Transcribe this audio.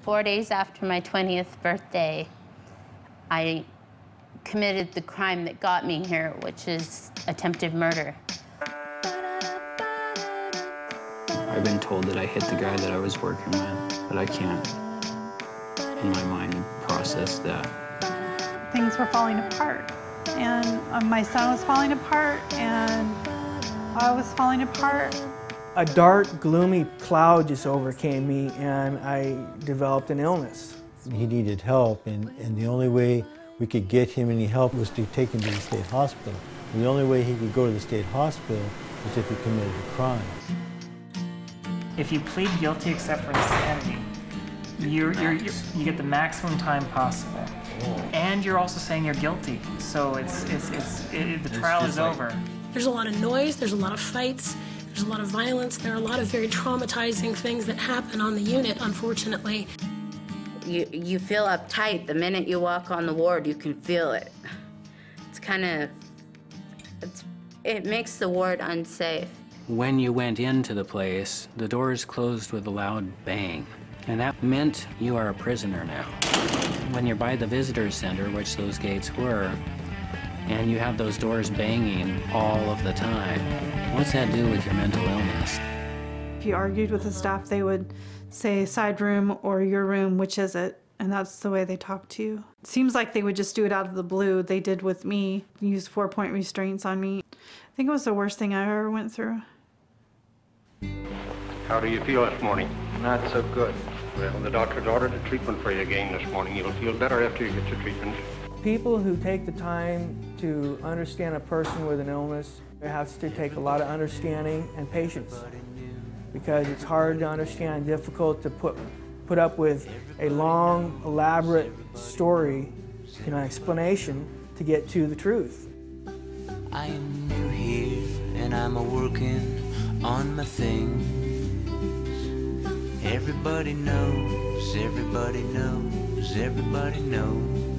4 days after my 20th birthday, I committed the crime that got me here, which is attempted murder. I've been told that I hit the guy that I was working with, but I can't, in my mind, process that. Things were falling apart, and my son was falling apart, and I was falling apart. A dark, gloomy cloud just overcame me, and I developed an illness. He needed help, and the only way we could get him any help was to take him to the state hospital. And the only way he could go to the state hospital was if he committed a crime. If you plead guilty except for insanity, you get the maximum time possible. And you're also saying you're guilty, so the trial is over. There's a lot of noise, there's a lot of fights, there's a lot of violence, there are a lot of very traumatizing things that happen on the unit, unfortunately. You feel uptight. The minute you walk on the ward, you can feel it. It makes the ward unsafe. When you went into the place, the doors closed with a loud bang, and that meant you are a prisoner now. When you're by the visitor center, which those gates were, and you have those doors banging all of the time, what's that do with your mental illness? If you argued with the staff, they would say side room or your room, which is it? And that's the way they talk to you. It seems like they would just do it out of the blue. They did with me, use 4-point restraints on me. I think it was the worst thing I ever went through. How do you feel this morning? Not so good. Well, the doctor's ordered a treatment for you again this morning. You'll feel better after you get your treatment. People who take the time to understand a person with an illness have to take a lot of understanding and patience, because it's hard to understand, difficult to put up with a long, elaborate story, explanation to get to the truth. I am new here and I'm a-working on my things. Everybody knows, everybody knows, everybody knows.